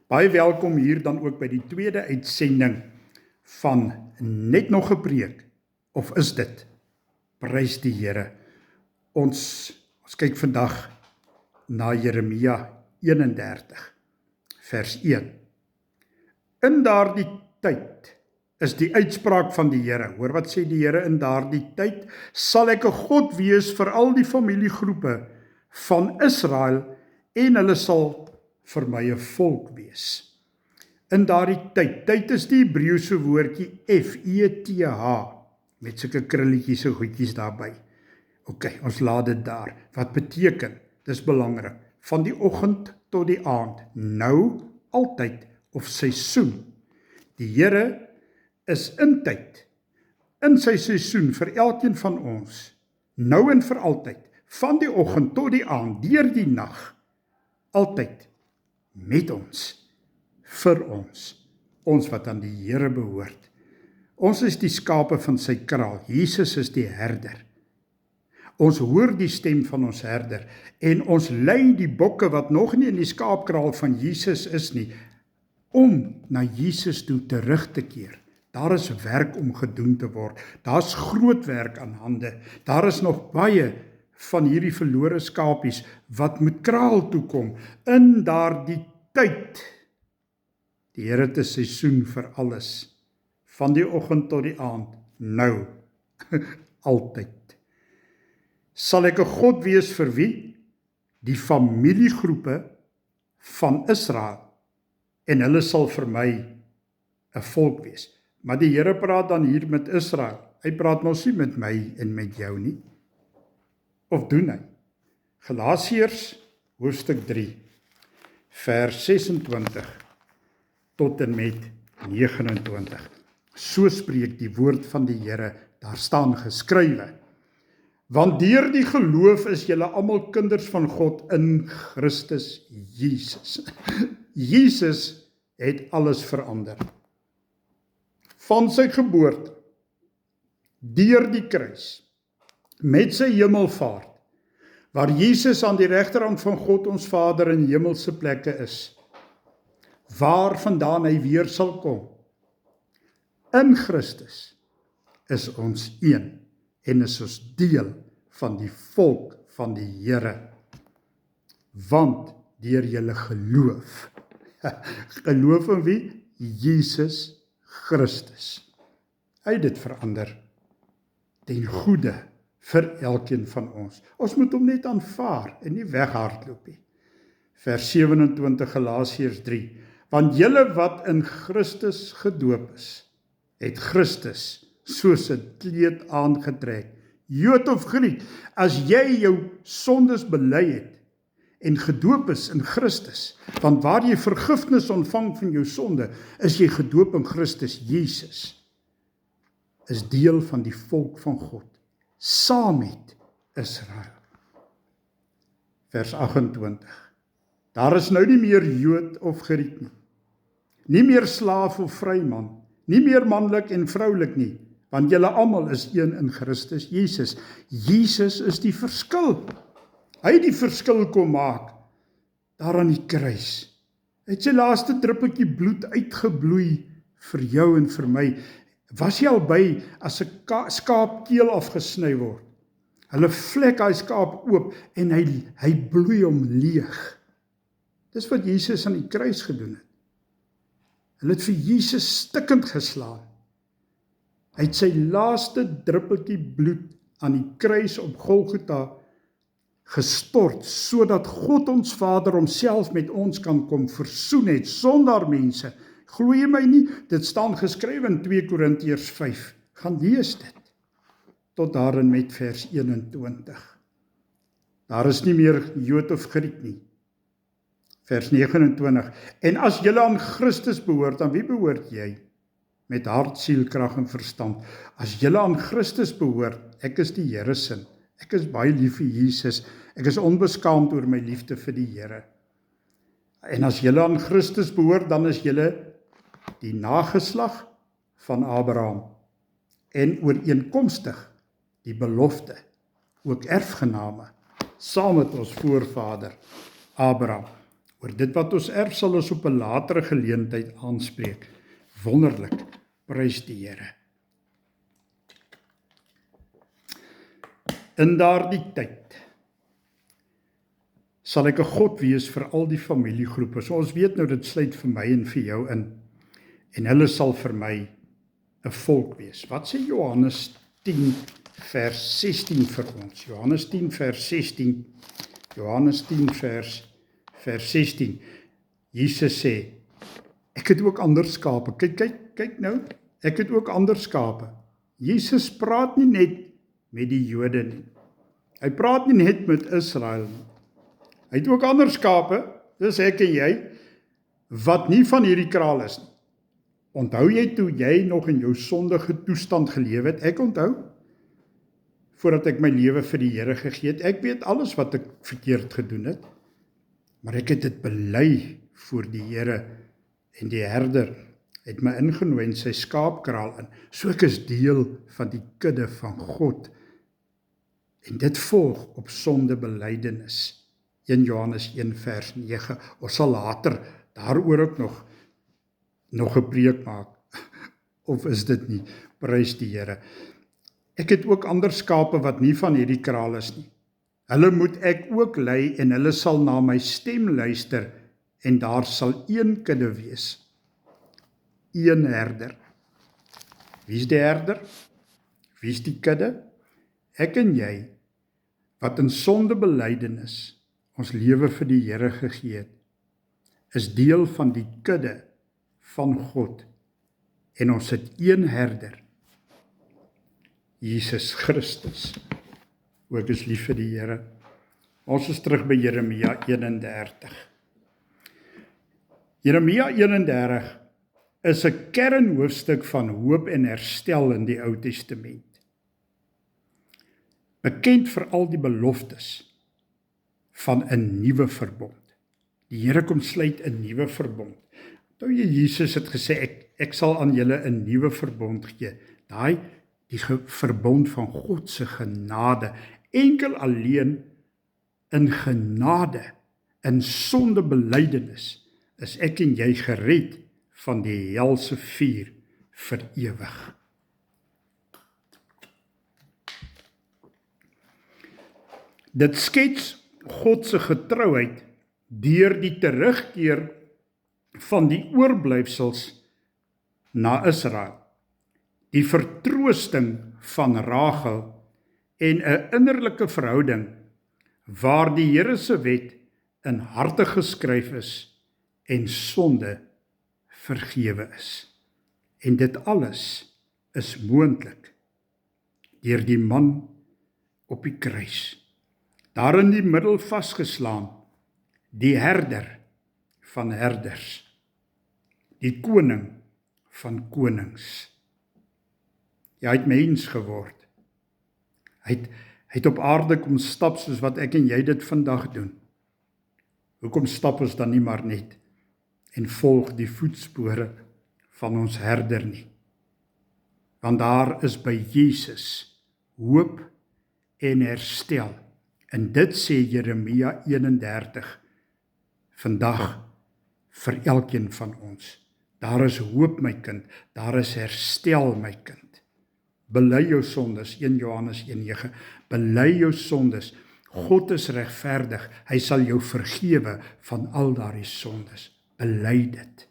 Baie welkom hier dan ook by die tweede uitsending van Net nog 'n preek, of is dit? Prys die Here. Ons kyk vandag na Jeremia 31, vers 1. In daardie tyd is die uitspraak van die Here. Hoor wat sê die Here: in daardie tyd sal ek 'n God wees vir al die familiegroepe van Israel en hulle sal vir my 'n volk wees. In daardie tyd is die Hebreëse woordjie F-E-T-H met sulke krulletjies en goedjies daarby. OK, ons laat dit daar. Wat beteken? Dis belangrik. Van die oggend tot die aand, nou, altyd of seisoen. Die Here is in tyd, in sy seisoen vir elkeen van ons, nou en vir altyd, van die oggend tot die aand, deur die nag, altyd met ons, vir ons wat aan die Here behoort. Ons is die skape van sy kraal. Jesus is die herder. Ons hoor die stem van ons herder en ons lei die bokke wat nog nie in die skaapkraal van Jesus is nie, om na Jesus toe terug te keer. Daar is werk om gedoen te word. Daar's groot werk aan hande. Daar is nog baie van hierdie verlore skapies wat moet kraal toe kom in daardie tyd. Die Here het 'n seisoen vir alles, van die oggend tot die aand, nou, altyd. Sal ek 'n God wees vir wie? Die familiegroepe van Israel, en hulle sal vir my 'n volk wees. Maar die Here praat dan hier met Israel. Hy praat mos nie met my en met jou nie. Of doen hy? Galasiërs hoofstuk 3, vers 26 tot en met 29. So spreek die woord van die Here, daar staan geskrywe: want deur die geloof is julle almal kinders van God in Christus Jesus. Jesus het alles verander. Van sy geboorte, deur die kruis, met sy hemelvaart, waar Jesus aan die regterhand van God ons Vader in hemelse plekke is, waar vandaan hy weer sal kom. In Christus is ons een en is ons deel van die volk van die Here. Want deur julle geloof, geloof in wie? Jesus Christus. Hy het dit verander ten goeie vir elkeen van ons. Ons moet hom net aanvaar en nie weghardloop nie. Vers 27 Galasiërs 3. Want julle wat in Christus gedoop is, het Christus soos 'n kleed aangetrek. Jood of Griek, as jy jou sondes bely het en gedoop is in Christus, want waar jy vergifnis ontvang van jou sonde, is jy gedoop in Christus Jesus, is deel van die volk van God, saam met Israel. Vers 28. Daar is nou nie meer Jood of Griek nie, nie meer slaaf of vryman, nie meer manlik en vroulik nie, want julle almal is een in Christus Jesus. Jesus is die verskil. Hy het die verskil kom maak, daar aan die kruis. Hy het sy laaste druppeltjie bloed uitgebloei vir jou en vir my. Was jy al by as 'n skaap keel afgesny word? Hulle vlek hy skaap oop en hy bloei hom leeg. Dis wat Jesus aan die kruis gedoen het. Hulle het vir Jesus stikkend geslaan. Hy het sy laaste druppeltjie bloed aan die kruis op Golgotha gestort, sodat God ons Vader homself met ons kan kom versoen het, sonder mense. Glo jy my nie? Dit staan geskrywe in 2 Korintiërs 5. Gaan lees dit. Tot daarin met vers 21. Daar is nie meer Jood of Griek nie. Vers 29. En as julle aan Christus behoort, aan wie behoort jy? Met hart, siel, krag en verstand. As julle aan Christus behoort, ek is die Here se. Ek is baie lief vir Jesus. Ek is onbeskaamd oor my liefde vir die Here. En as julle aan Christus behoort, dan is julle die nageslag van Abraham en ooreenkomstig die belofte, ook erfgename, saam met ons voorvader Abraham. Oor dit wat ons erf sal ons op 'n latere geleentheid aanspreek. Wonderlik, prys die Here. In daardie tyd sal ek 'n God wees vir al die familiegroepe. So ons weet nou dit sluit vir my en vir jou in. En hulle sal vir my 'n volk wees. Wat sê Johannes 10 vers 16 vir ons? Johannes 10 vers 16. Johannes 10 vers 16. Jesus sê, ek het ook ander skape. Kyk nou, ek het ook ander skape. Jesus praat nie net met die Jode nie. Hy praat nie net met Israel nie. Hy het ook ander skape, dis ek en jy, wat nie van hierdie kraal is nie. Onthou jy toe jy nog in jou sondige toestand gelewe het? Ek onthou, voordat ek my lewe vir die Here gegee het, ek weet alles wat ek verkeerd gedoen het, maar ek het dit bely voor die Here, en die herder het my ingenooi in sy skaapkraal in. So ek is deel van die kudde van God, en dit volg op sondebelydenis. 1 Johannes 1 vers 9. Ons sal later daaroor ook nog 'n preek maak. Of is dit nie? Prys die Here. Ek het ook ander skape wat nie van hierdie kraal is nie. Hulle moet ek ook lei en hulle sal na my stem luister en daar sal een kudde wees. Een herder. Wie is die herder? Wie is die kudde? Ek en jy, wat in sondebelydenis ons lewe vir die Here gegee het, is deel van die kudde van God en ons het een herder, Jesus Christus. Ek is lief vir die Here. Ons is terug by Jeremia 31. Jeremia 31 is 'n kernhoofstuk van hoop en herstel in die Ou Testament. Bekend vir al die beloftes van 'n nuwe verbond. Die Here kom sluit 'n nuwe verbond. Toe Jesus het gesê, ek sal aan julle 'n nuwe verbond gee. Die verbond van God se genade, enkel alleen in genade, in sondebelydenis, is ek en jy gered van die helse vuur vir ewig. Dit skets God se getrouheid deur die terugkeer van die oorblyfsels na Israel, die vertroosting van Rachel en 'n innerlike verhouding waar die Here se wet in harte geskryf is en sonde vergewe is. En dit alles is moontlik deur die man op die kruis, daar in die middel vasgeslaan, die herder van herders, die koning van konings. Ja, hy het mens geword. Hy het op aarde kom stap soos wat ek en jy dit vandag doen. Hoekom stap ons dan nie maar net en volg die voetspore van ons herder nie? Want daar is by Jesus hoop en herstel. En dit sê Jeremia 31 vandag vir elkeen van ons. Daar is hoop, my kind, daar is herstel, my kind. Bely jou sondes, 1 Johannes 1:9. Bely jou sondes. God is regverdig. Hy sal jou vergewe van al daardie sondes. Bely dit.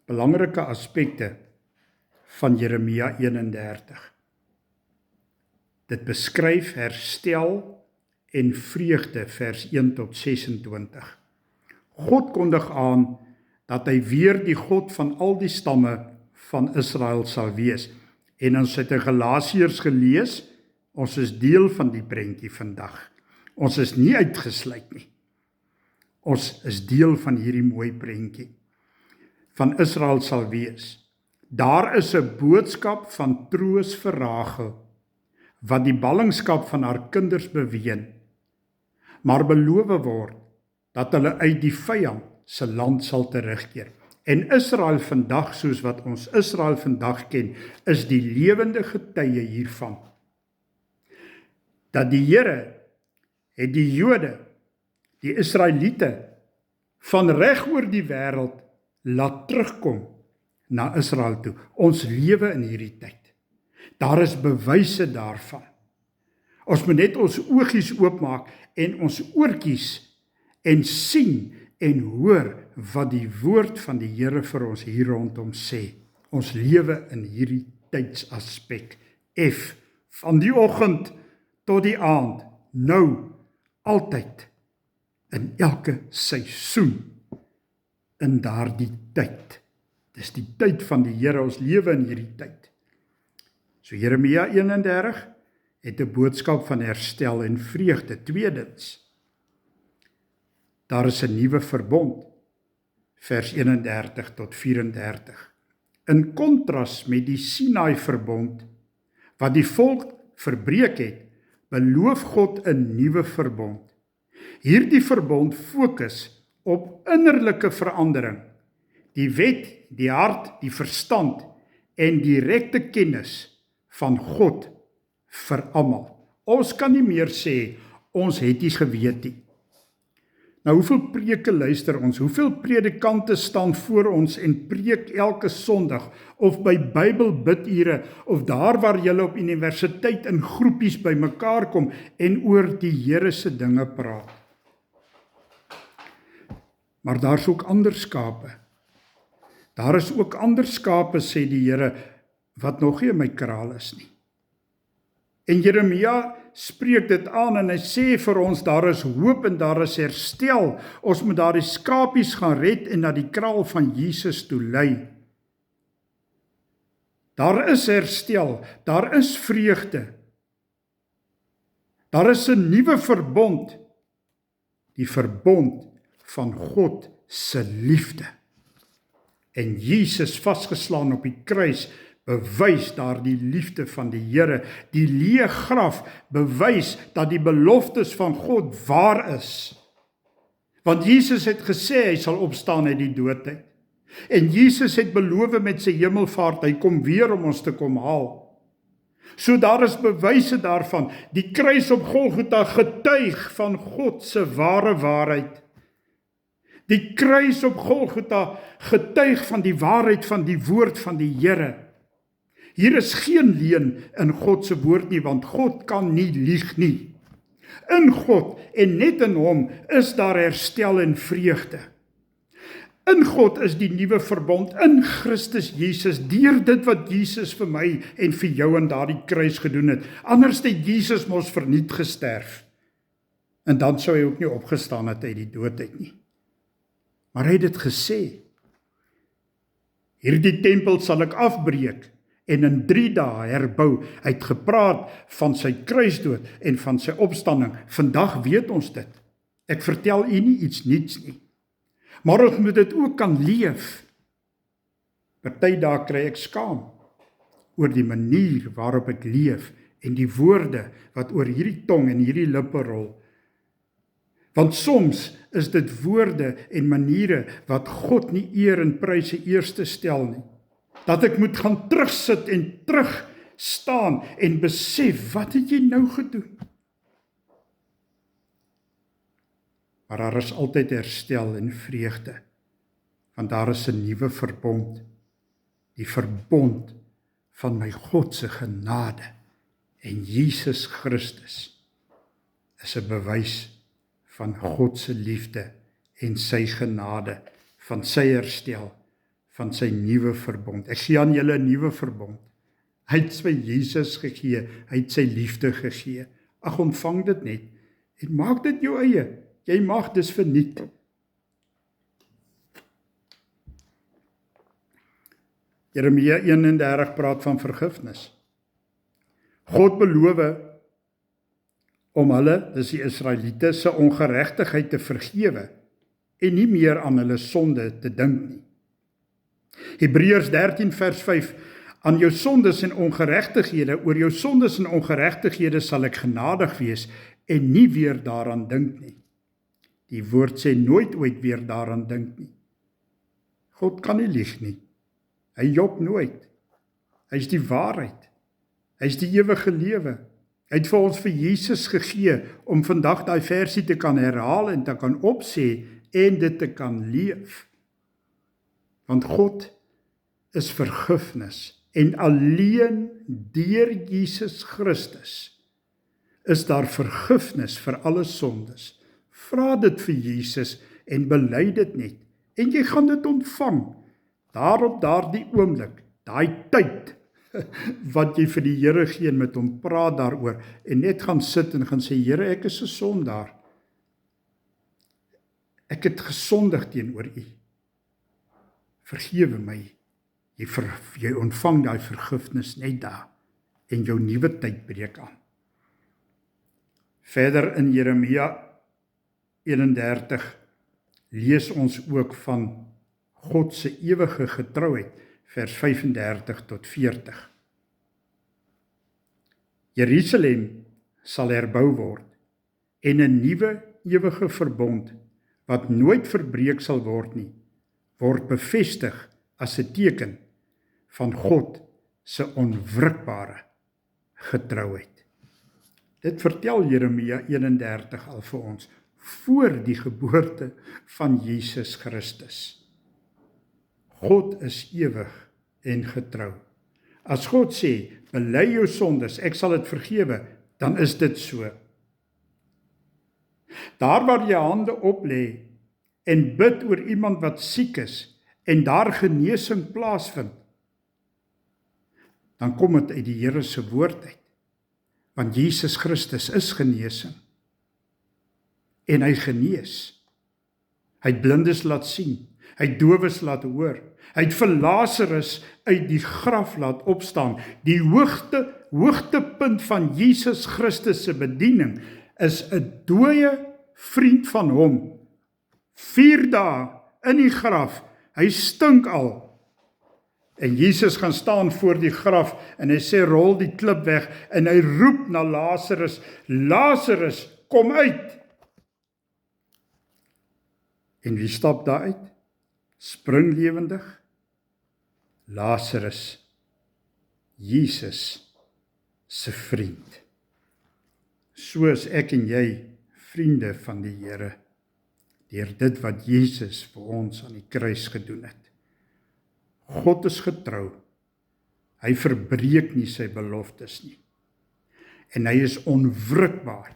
Belangrike aspekte van Jeremia 31. Dit beskryf herstel en vreugde, vers 1 tot 26. God kondig aan dat hy weer die God van al die stamme van Israel sal wees. En ons het in Galasiërs gelees, ons is deel van die prentjie vandag. Ons is nie uitgesluit nie. Ons is deel van hierdie mooi prentjie. Van Israel sal wees. Daar is 'n boodskap van troos vir Rachel, wat die ballingskap van haar kinders beween, maar beloof word, dat hulle uit die vyand se land sal terugkeer. En Israel vandag, soos wat ons Israel vandag ken, is die lewende getuie hiervan. Dat die Here het die Jode, die Israeliete, van reg oor die wêreld laat terugkom na Israel toe. Ons lewe in hierdie tyd. Daar is bewyse daarvan. Ons moet net ons oogies oopmaak en ons oortjies en sien en hoor wat die woord van die Here vir ons hier rondom sê. Ons lewe in hierdie tydsaspek. Van die oggend tot die aand, nou, altyd, in elke seisoen, in daardie tyd. Dis die tyd van die Here, ons lewe in hierdie tyd. So Jeremia 31 het 'n boodskap van herstel en vreugde. Tweedens, daar is 'n nuwe verbond, vers 31 tot 34. In kontras met die Sinai verbond, wat die volk verbreek het, beloof God 'n nuwe verbond. Hierdie verbond fokus op innerlike verandering, die wet, die hart, die verstand en direkte kennis van God vir almal. Ons kan nie meer sê, ons het nie geweet nie. Nou, hoeveel preke luister ons? Hoeveel predikante staan voor ons en preek elke Sondag, of by Bybelbidure, of daar waar julle op universiteit in groepies bymekaar kom en oor die Here se dinge praat. Maar daar's ook ander skape. Daar is ook ander skape, sê die Here, wat nog nie in my kraal is nie. En Jeremia spreek dit aan en hy sê vir ons, daar is hoop en daar is herstel. Ons moet daardie skapies gaan red en na die kraal van Jesus toe lei. Daar is herstel, daar is vreugde. Daar is 'n nuwe verbond, die verbond van God se liefde. En Jesus vasgeslaan op die kruis bewys daardie liefde van die Here. Die leë graf bewys dat die beloftes van God waar is. Want Jesus het gesê hy sal opstaan uit die dood uit. En Jesus het beloof met sy hemelvaart, hy kom weer om ons te kom haal. So daar is bewyse daarvan. Die kruis op Golgotha getuig van God se ware waarheid. Die kruis op Golgotha getuig van die waarheid van die woord van die Here. Hier is geen leuen in God se woord nie, want God kan nie lieg nie. In God en net in hom is daar herstel en vreugde. In God is die nuwe verbond, in Christus Jesus, deur dit wat Jesus vir my en vir jou in daardie kruis gedoen het. Anders het Jesus mos verniet gesterf. En dan sou hy ook nie opgestaan het uit die dood uit nie. Maar hy het dit gesê. Hierdie tempel sal ek afbreek en in 3 dae herbou. Hy het gepraat van sy kruisdood en van sy opstanding. Vandag weet ons dit. Ek vertel u nie iets niets nie. Maar ons moet dit ook kan leef. Party dae kry ek skaam oor die manier waarop ek leef en die woorde wat oor hierdie tong en hierdie lippe rol. Want soms is dit woorde en maniere wat God nie eer en pryse eerste stel nie. Dat ek moet gaan terugsit en terug staan en besef, wat het jy nou gedoen? Maar daar is altyd herstel en vreugde, want daar is 'n nuwe verbond, die verbond van my God se genade, en Jesus Christus is 'n bewys van God se liefde en sy genade, van sy herstel, van sy nuwe verbond. Ek gee aan julle 'n nuwe verbond. Hy het sy Jesus gegee, hy het sy liefde gegee. Ag, ontvang dit net en maak dit jou eie. Jy mag dis verniet. Jeremia 31 praat van vergifnis. God beloof om hulle, dis die Israeliete, se ongeregtigheid te vergewe en nie meer aan hulle sonde te dink nie. Hebreërs 13 vers 5, aan jou sondes en ongeregtighede, oor jou sondes en ongeregtighede sal ek genadig wees en nie weer daaraan dink nie. Die woord sê nooit ooit weer daaraan dink nie. God kan nie lieg nie. Hy jok nooit. Hy is die waarheid. Hy is die ewige lewe. Hy het vir ons vir Jesus gegee om vandag daai versie te kan herhaal en te kan opsê en dit te kan leef. Want God is vergifnis en alleen deur Jesus Christus is daar vergifnis vir alle sondes. Vra dit vir Jesus en bely dit net en jy gaan dit ontvang. Daar op daardie oomblik, daai tyd wat jy vir die Here gee en met hom praat daaroor en net gaan sit en gaan sê, Here, ek is 'n sondaar. Ek het gesondig teenoor U. Vergewe my. Jy ontvang daai vergifnis net daar en jou nuwe tyd breek aan. Verder in Jeremia 31 lees ons ook van God se ewige getrouheid, vers 35 tot 40. Jerusalem sal herbou word en 'n nuwe ewige verbond wat nooit verbreek sal word nie, word bevestig as 'n teken van God se onwrikbare getrouheid. Dit vertel Jeremia 31 al vir ons voor die geboorte van Jesus Christus. God is ewig en getrou. As God sê, bely jou sondes, ek sal dit vergewe, dan is dit so. Daar waar jy hande oplê en bid oor iemand wat siek is en daar genesing plaasvind, dan kom dit uit die Here se woord uit. Want Jesus Christus is genesing. En hy genees. Hy het blindes laat sien. Hy het dowes laat hoor. Hy het vir Lazarus uit die graf laat opstaan. Die hoogtepunt van Jesus Christus se bediening is 'n dooie vriend van hom. 4 dae in die graf. Hy stink al. En Jesus gaan staan voor die graf en hy sê, rol die klip weg en hy roep na Lazarus, Lazarus, kom uit. En wie stap daar uit? Spring lewendig? Lazarus, Jesus se vriend. So is ek en jy vriende van die Here, deur dit wat Jesus vir ons aan die kruis gedoen het. God is getrou. Hy verbreek nie sy beloftes nie. En hy is onwrikbaar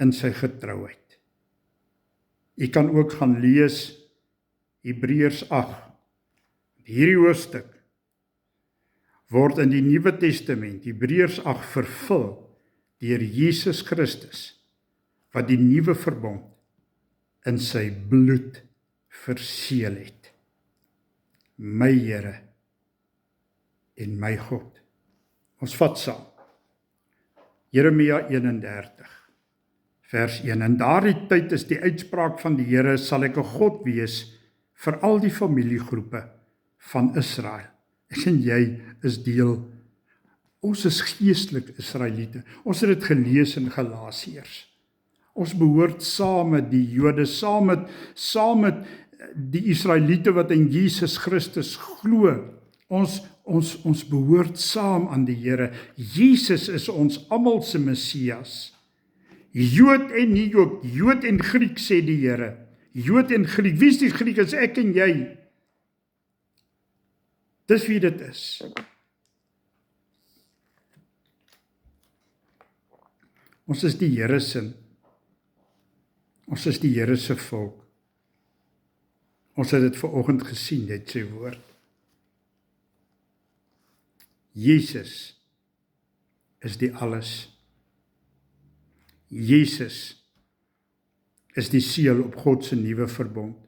in sy getrouheid. Jy kan ook gaan lees Hebreërs 8. Hierdie hoofstuk word in die Nuwe Testament, Hebreërs 8, vervul deur Jesus Christus, wat die nuwe verbond in sy bloed verseël het. My Here en my God. Ons vat saam. Jeremia 31, vers 1. In daardie tyd is die uitspraak van die Here, sal ek 'n God wees vir al die familiegroepe van Israel. Ek en jy is deel. Ons is geestelik Israeliete. Ons het dit gelees in Galasiërs. Ons behoort saam met die Jode, saam met die Israeliete wat in Jesus Christus glo. Ons behoort saam aan die Here. Jesus is ons almal se Messias. Jood en nie Jood, Jood en Griek, sê die Here. Jood en Griek. Wie is die Griek? Is ek en jy. Dis wie dit is. Ons is die Here se. Ons is die Here se volk. Ons het dit vanoggend gesien, dit sy woord. Jesus is die alles. Jesus is die seël op God se nuwe verbond.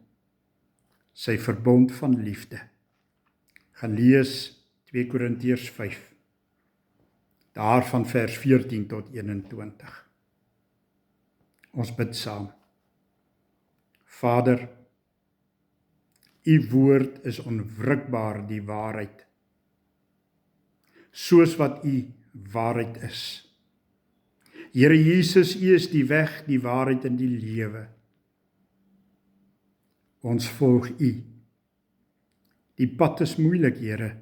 Sy verbond van liefde. Gaan lees 2 Korintiërs 5. Daarvan vers 14 tot 21. Ons bid saam. Vader, U woord is onwrikbaar, die waarheid. Soos wat U waarheid is. Here Jesus, U is die weg, die waarheid en die lewe. Ons volg U. Die pad is moeilik, Here.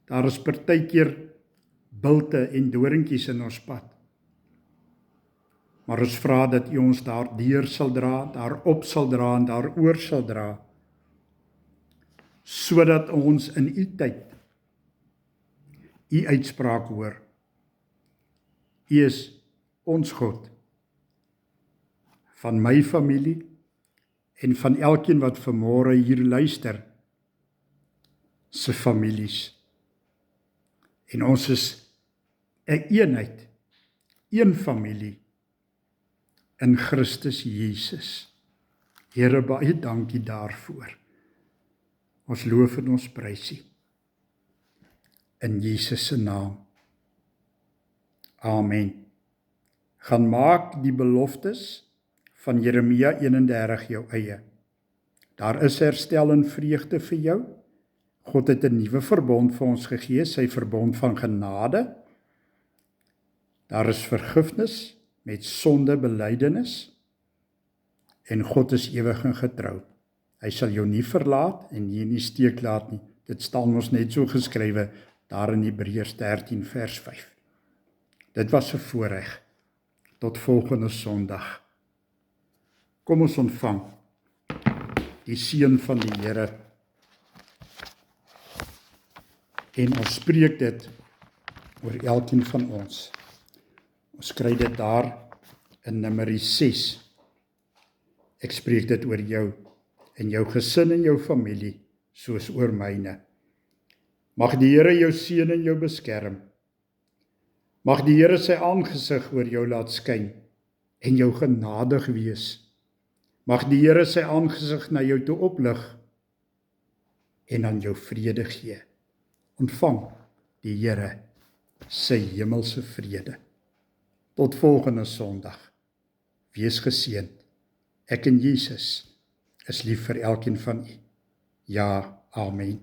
Daar is partykeer bilte en doringkies in ons pad. maar ons vra dat U ons daardeur sal dra, daarop sal dra en daaroor sal dra, sodat ons in U tyd U uitspraak hoor. U is ons God, van my familie en van elkeen wat vanmôre hier luister, se families. En ons is 'n eenheid, een familie in Christus Jesus. Here, baie dankie daarvoor. Ons loof en ons prys U. In Jesus se naam. Amen. Gaan maak die beloftes van Jeremia 31 jou eie. Daar is herstel en vreugde vir jou. God het 'n nuwe verbond vir ons gegee, sy verbond van genade. Daar is vergifnis met sondebelydenis en God is ewig en getrou. Hy sal jou nie verlaat en nie in die steek laat nie. Dit staan mos net so geskrywe daar in Hebreërs 13 vers 5. Dit was 'n voorreg. Tot volgende Sondag. Kom ons ontvang die seën van die Here en ons spreek dit oor elkeen van ons. Ons kry dit daar in Numeri 6. Ek spreek dit oor jou en jou gesin en jou familie, soos oor myne. Mag die Here jou seën en jou beskerm. Mag die Here sy aangesig oor jou laat skyn en jou genadig wees. Mag die Here sy aangesig na jou toe oplig en aan jou vrede gee. Ontvang die Here sy hemelse vrede. Tot volgende Sondag. Wees geseënd. Ek en Jesus is lief vir elkeen van u. Ja, amen.